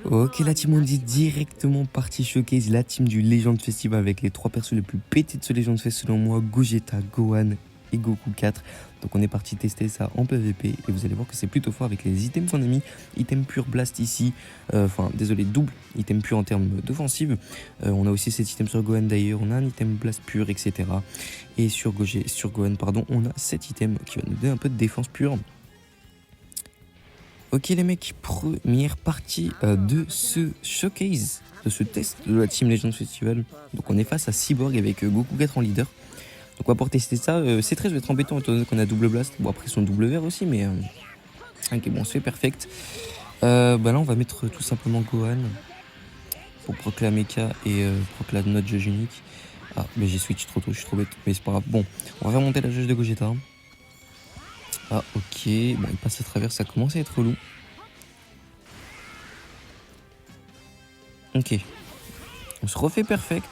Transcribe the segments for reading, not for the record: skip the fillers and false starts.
Ok, la team, on dit directement partie showcase, la team du Legend Festival avec les 3 persos les plus pétés de ce Legend Fest selon moi, Gogeta, Gohan et Goku 4. Donc on est parti tester ça en PVP et vous allez voir que c'est plutôt fort avec les items qu'on a mis. Item pur blast ici, désolé, double item pur en termes d'offensive. On a aussi cet item sur Gohan d'ailleurs, on a un item blast pur, etc. Et sur Gohan, pardon, on a cet item qui va nous donner un peu de défense pure. Ok les mecs, première partie de ce showcase, de ce test de la Team Legends Festival. Donc on est face à Cyborg avec Goku 4 en leader. Donc on va pouvoir tester ça. C13 va être embêtant étant donné qu'on a double blast. Bon après son double vert aussi mais... ok bon, on se fait perfect. Là on va mettre tout simplement Gohan pour proc la mecha et proc la notre jauge unique. Ah mais j'ai switch trop tôt, je suis trop bête, mais c'est pas grave. Bon, on va faire monter la jauge de Gogeta. Ah ok, bon il passe à travers, ça commence à être relou. Ok, on se refait perfect.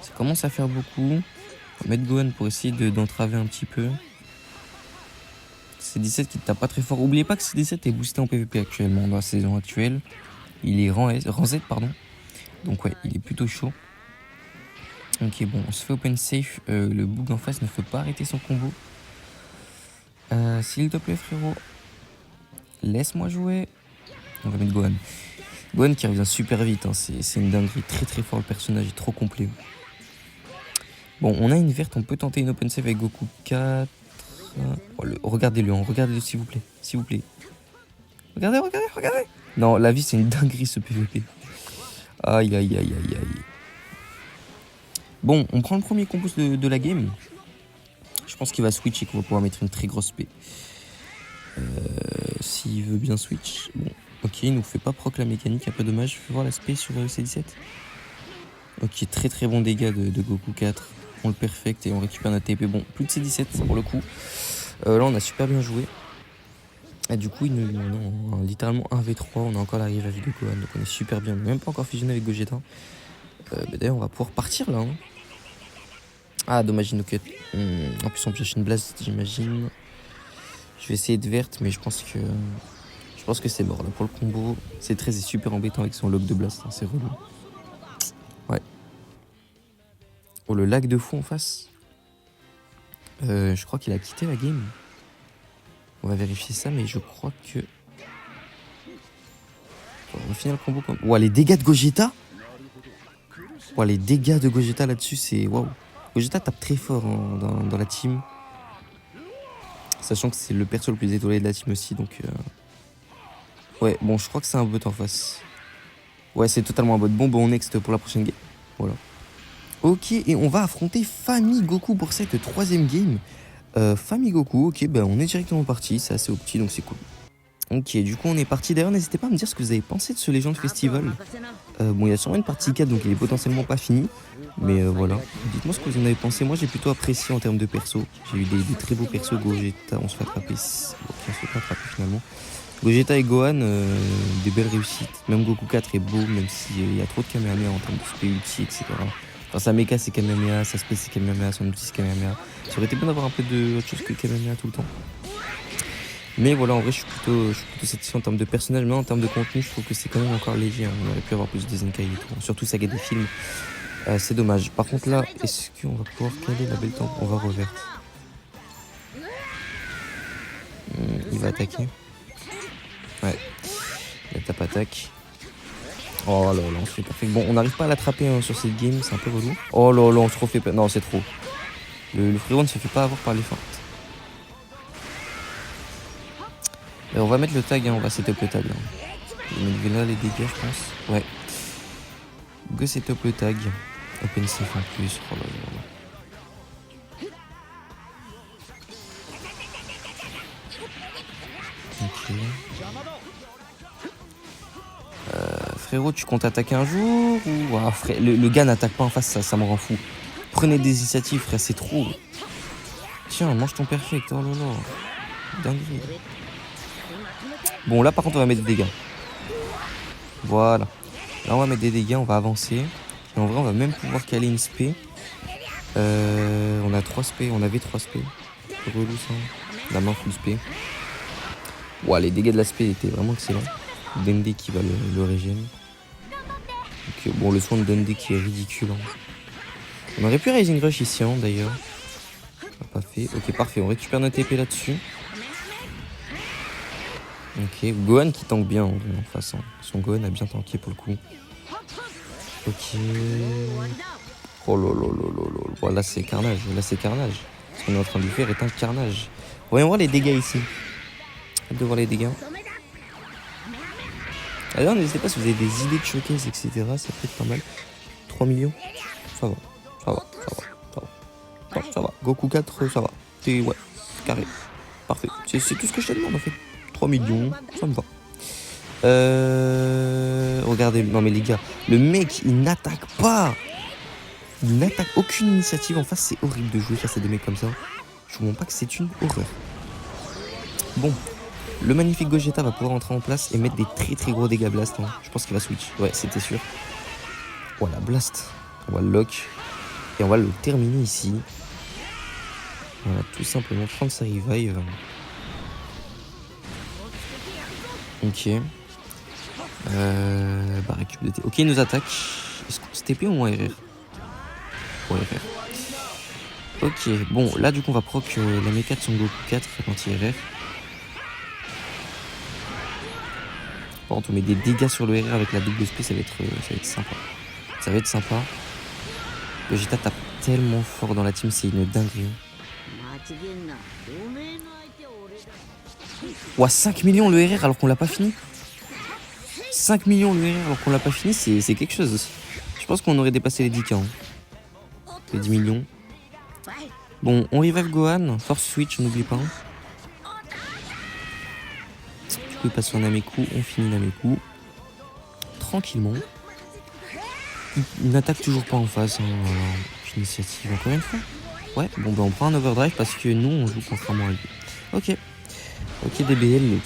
Ça commence à faire beaucoup. On va mettre Gohan pour essayer d'entraver un petit peu. C17 qui ne tape pas très fort. Oubliez pas que C17 est boosté en PvP actuellement dans la saison actuelle. Il est rang Z, pardon. Donc ouais, il est plutôt chaud. Ok, bon, on se fait open safe. Le bug en face ne peut pas arrêter son combo. S'il te plaît frérot, laisse-moi jouer. On va mettre Gohan. Gohan qui revient super vite, hein. C'est une dinguerie, très très fort, le personnage est trop complet. Bon, on a une verte, on peut tenter une open save avec Goku 4. Oh, regardez-le, hein. Regardez-le s'il vous plaît, s'il vous plaît. Regardez. Non, la vie c'est une dinguerie ce PVP. Aïe. Bon, on prend le premier combo de la game. Je pense qu'il va switch et qu'on va pouvoir mettre une très grosse P. S'il veut bien switch. Bon, ok, il nous fait pas proc la mécanique, un peu dommage. Fais voir l'aspect sur C17. Ok, très bon dégâts de Goku 4. On le perfecte et on récupère notre TP. Bon, plus de C17 pour le coup. Là, on a super bien joué. Et du coup, on a littéralement 1v3. On a encore l'arrivée avec Gohan. Donc on est super bien. On n'a même pas encore fusionné avec Gogeta. D'ailleurs, on va pouvoir partir là. Hein. Ah, dommage, no cut. En plus, on pioche une blast, j'imagine. Je vais essayer de verte, mais je pense que c'est mort là pour le combo. C13 est super embêtant avec son lock de blast, hein, c'est relou. Ouais. Oh, le lag de fou en face. Je crois qu'il a quitté la game. On va vérifier ça, mais je crois que... On va finir le combo comme... Ouah, les dégâts de Gogeta. Ouah, les dégâts de Gogeta là-dessus, c'est... Waouh. Gogeta tape très fort hein, dans la team. Sachant que c'est le perso le plus étoilé de la team aussi, donc... Ouais, bon, je crois que c'est un bot en face. Ouais, c'est totalement un bot. Bon, next pour la prochaine game. Voilà. Ok, et on va affronter Famille Goku pour cette 3ème game. Famille Goku, ok, on est directement parti. C'est assez opti, donc c'est cool. Ok, du coup, on est parti. D'ailleurs, n'hésitez pas à me dire ce que vous avez pensé de ce Legend Festival. Bon, il y a sûrement une partie 4, donc il est potentiellement pas fini. Mais voilà. Dites-moi ce que vous en avez pensé. Moi, j'ai plutôt apprécié en termes de perso. J'ai eu des très beaux persos. Gogeta, on se fait attraper. Bon, on se fait pas attraper finalement. Gogeta et Gohan, des belles réussites. Même Goku 4 est beau, même s'il y a trop de Kamehameha en termes de spé ulti, etc. Enfin, sa mecha c'est Kamehameha, sa spé c'est Kamehameha, son ulti c'est Kamehameha. Ça aurait été bien d'avoir un peu d'autre chose que Kamehameha tout le temps. Mais voilà, en vrai, je suis plutôt satisfait en termes de personnage, mais en termes de contenu, je trouve que c'est quand même encore léger. Hein. On aurait pu avoir plus de Zenkai et tout. Surtout saga des films. C'est dommage. Par contre, là, est-ce qu'on va pouvoir caler la belle tempe? On va reverte. Il va attaquer. Ouais. La tape attaque. Oh là là, on se fait perfect. Bon, on n'arrive pas à l'attraper hein, sur cette game, c'est un peu relou. Oh là là, on se refait... Non, c'est trop. Le frérot ne se fait pas avoir par les feintes. Et on va mettre le tag, hein, on va setup le tag. Hein. On va mettre là les dégâts, je pense. Ouais. Go setup le tag. Open safe en plus. Oh là là. Ok. Frérot, tu comptes attaquer un jour ou... Ah, frère, le gars n'attaque pas en face, ça me rend fou. Prenez des initiatives, frère, c'est trop. Tiens, mange ton perfect. Oh là là. Dinguerie. Bon, là, par contre, on va mettre des dégâts. Voilà. Là, on va mettre des dégâts, on va avancer. Et en vrai, on va même pouvoir caler une spé. On a 3 spé, on avait 3 spé. Relou ça. La main full spé. Ouah, les dégâts de la spé étaient vraiment excellents. Dende qui va le régène. Donc, bon, le soin de Dende qui est ridicule. Hein. On aurait pu Rising Rush ici, hein, d'ailleurs. On l'a pas fait. Ok, parfait. On récupère notre épée là-dessus. Ok, Gohan qui tank bien en face. Hein. Son Gohan a bien tanké pour le coup. Ok. Oh lolo. Bon, là c'est carnage. Ce qu'on est en train de faire est un carnage. Voyons voir les dégâts ici. Hâte de voir les dégâts. Alors n'hésitez pas si vous avez des idées de showcase, etc. Ça peut être pas mal. 3 millions. Ça va. Ça va. Goku 4, ça va. C'est ouais, carré. Parfait. C'est tout ce que je te demande en fait. 3 millions, ça me va. Regardez, non mais les gars, le mec il n'attaque pas. Il n'attaque aucune initiative en face, c'est horrible de jouer face à des mecs comme ça. Je vous montre pas que c'est une horreur. Bon, le magnifique Gogeta va pouvoir entrer en place et mettre des très gros dégâts blast. Hein. Je pense qu'il va switch, ouais c'était sûr. Voilà, blast. On va le lock et on va le terminer ici. Voilà, tout simplement prendre sa revive. Ok. Bah récup de T. Ok, il nous attaque. Est-ce que c'est TP ou moins RR? Ouais, RR. Ok, bon, là du coup on va proc la méca de Son Goku 4 anti-RR. Par contre, on met des dégâts sur le RR avec la double SP, ça va être sympa. Ça va être sympa. Vegeta tape tellement fort dans la team, c'est une dinguerie. Ouah, 5 millions le RR alors qu'on l'a pas fini. 5 millions le RR alors qu'on l'a pas fini, c'est quelque chose aussi. Je pense qu'on aurait dépassé les 10K. Hein. Les 10 millions. Bon, on revive Gohan. Force switch, on n'oublie pas. Du coup, il passe sur Nameku. On finit Nameku. Tranquillement. Il n'attaque toujours pas en face. Hein. Voilà. Initiative encore une fois. Ouais, bon, ben on prend un overdrive parce que nous, on joue contrairement à lui. Ok. Ok, DBL.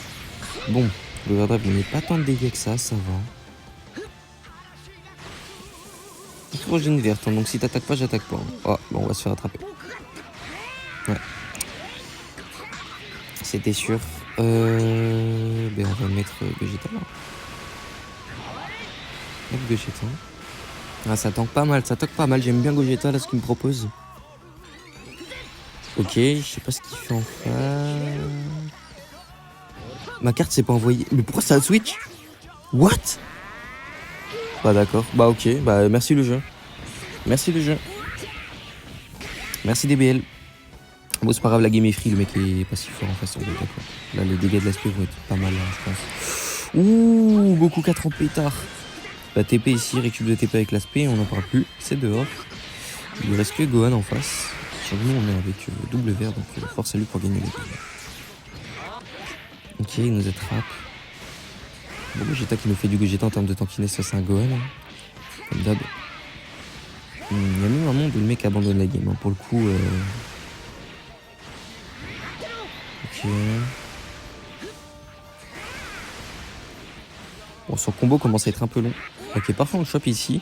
Bon, l'overdrive ne met pas tant de dégâts que ça va. Hydrogène verte, hein, donc si t'attaques pas, j'attaque pas. Hein. Oh, bon, on va se faire attraper. Ouais. C'était sûr. Ben on va mettre Vegeta là. Mettre Vegeta. Ah, ça tank pas mal, j'aime bien Gogeta là ce qu'il me propose. Ok, je sais pas ce qu'il fait en face. Ma carte s'est pas envoyée. Mais pourquoi ça a switch? What? Bah d'accord, bah ok, bah merci le jeu. Merci DBL. Bon c'est pas grave, la game est free, le mec est pas si fort en face. D'accord. Là les dégâts de l'aspect vont être pas mal là, je pense. Ouh, Goku 4 en pétard. La TP ici, récup de TP avec l'aspect, on n'en parle plus, c'est dehors. Il ne reste que Gohan en face. Sur nous, on est avec double vert, donc force à lui pour gagner les dégâts. Ok, il nous attrape. Bon, Gogeta qui nous fait du Gogeta en termes de tankiness face à un Gohan. Hein. Comme d'hab. Il y a même un monde où le mec abandonne la game, hein. Pour le coup. Ok. Bon, son combo commence à être un peu long. Ok, parfois on le chope ici.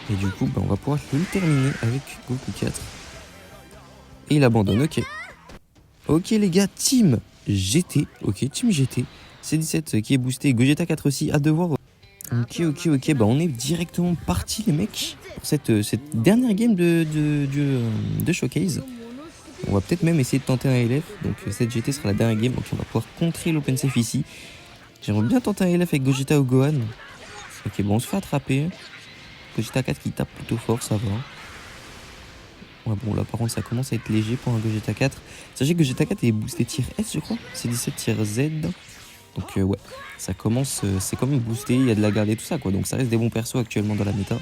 Et du coup, bah, on va pouvoir le terminer avec Goku 4. Et il abandonne, ok. Ok les gars, Team GT. Ok, Team GT. C17 qui est boosté. Gogeta 4 aussi, à devoir. Ok, bah on est directement parti les mecs. Pour cette dernière game de Showcase. On va peut-être même essayer de tenter un LF. Donc cette GT sera la dernière game. Donc on va pouvoir contrer l'open safe ici. J'aimerais bien tenter un LF avec Gogeta ou Gohan. Ok, bon, on se fait attraper. Gogeta 4 qui tape plutôt fort, ça va. Ouais, bon, là, par contre, ça commence à être léger pour un Gogeta 4. Sachez que Gogeta 4 est boosté tier S, je crois. C'est 17 tier Z. Donc, ouais, ça commence, c'est quand même boosté. Il y a de la garde et tout ça, quoi. Donc, ça reste des bons persos actuellement dans la méta.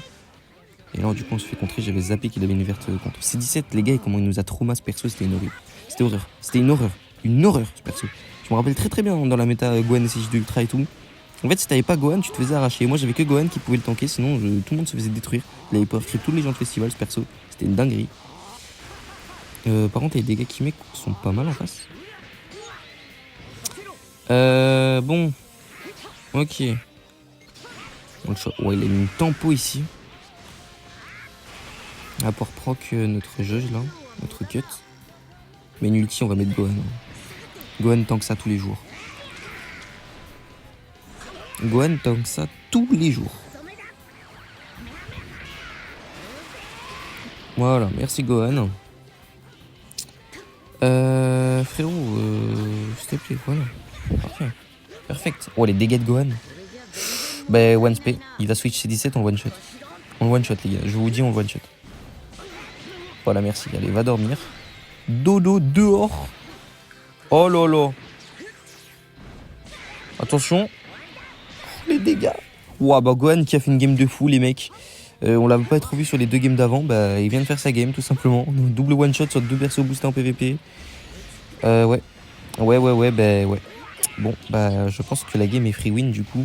Et là, du coup, on se fait contrer. J'avais zappé qu'il avait une verte contre. C'est 17, les gars, et comment il nous a trauma ce perso, c'était une horreur. C'était horreur. C'était une horreur. Une horreur, ce perso. Je me rappelle très bien dans la méta Gohan SSJ2 Ultra et tout. En fait, si t'avais pas Gohan, tu te faisais arracher. Moi, j'avais que Gohan qui pouvait le tanker, sinon tout le monde se faisait détruire. Il avait power creep tous les gens de festival, ce perso. C'était une dinguerie. Par contre, les dégâts qu'il met sont pas mal en face. Bon. Ok. Ouais, il a mis une tempo ici. On va pouvoir proc notre jauge là, notre cut. Mais une ulti, on va mettre Gohan. Gohan tank ça tous les jours. Gohan tank ça tous les jours. Voilà, merci Gohan. Frérot, s'il te plaît, voilà. Parfait. Perfect. Oh, les dégâts de Gohan. Bah, one spé. Il va switch C17, on one shot. On one shot, les gars. Je vous dis, on one shot. Voilà, merci. Allez, va dormir. Dodo dehors. Oh là là. Attention. Oh, les dégâts. Ouah, bah, Gohan qui a fait une game de fou, les mecs. On l'avait pas trop vu sur les 2 games d'avant. Bah, il vient de faire sa game, tout simplement. Double one shot sur 2 persos boostés en PVP. Ouais. Ouais, bah, ouais. Bon, bah, je pense que la game est free win, du coup.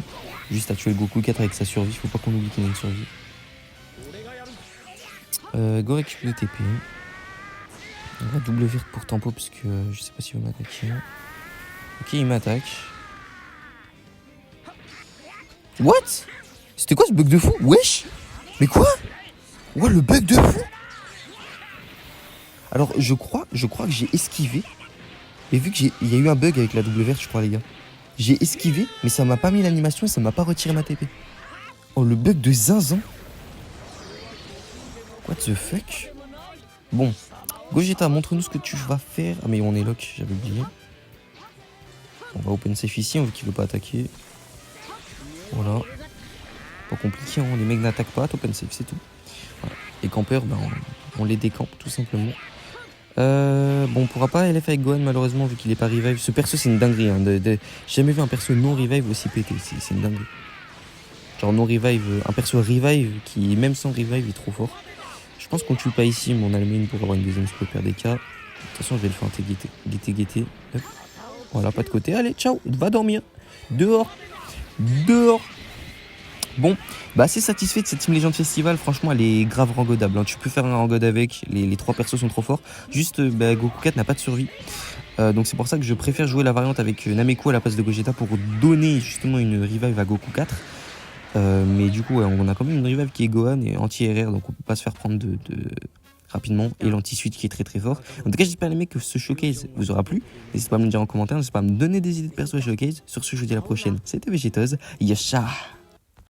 Juste à tuer le Goku 4 avec sa survie. Faut pas qu'on oublie qu'il a une survie. Go récupérer le TP. On va double verte pour tempo parce que je sais pas s'il va m'attaquer. Ok, il m'attaque. What? C'était quoi ce bug de fou? Wesh? Mais quoi? Ouais, le bug de fou? Alors, je crois que j'ai esquivé. Mais vu qu'il y a eu un bug avec la double verte, je crois, les gars. J'ai esquivé, mais ça m'a pas mis l'animation et ça m'a pas retiré ma TP. Oh, le bug de zinzin. What the fuck? Bon. Gogeta, montre-nous ce que tu vas faire. Ah, mais on est lock, j'avais oublié. On va open safe ici, on veut qu'il veut pas attaquer. Voilà. Pas compliqué, hein. Les mecs n'attaquent pas, open safe, c'est tout. Voilà. Les campeurs, ben, on les décampe, tout simplement. Bon, on pourra pas LF avec Gohan, malheureusement, vu qu'il est pas revive. Ce perso, c'est une dinguerie. Hein, j'ai jamais vu un perso non revive aussi pété. C'est une dinguerie. Genre non revive, un perso revive qui, même sans revive, est trop fort. Je pense qu'on tue pas ici, mais on a le main pour avoir une deuxième spot des cas. De toute façon, je vais le faire guetter. Hop. Voilà, pas de côté. Allez, ciao, va dormir. Dehors. Bon, bah assez satisfait de cette Team Legend Festival. Franchement, elle est grave rangodable. Hein. Tu peux faire un rangod avec. Les 3 persos sont trop forts. Juste, bah, Goku 4 n'a pas de survie. Donc c'est pour ça que je préfère jouer la variante avec Nameku à la place de Gogeta pour donner justement une revive à Goku 4. Mais du coup, ouais, on a quand même une revive qui est Gohan et anti-RR. Donc on peut pas se faire prendre rapidement. Et l'anti-suite qui est très très fort. En tout cas, j'espère les mecs que ce showcase vous aura plu. N'hésitez pas à me le dire en commentaire. N'hésitez pas à me donner des idées de perso à showcase. Sur ce, je vous dis à la prochaine. C'était Végétose. Yasha!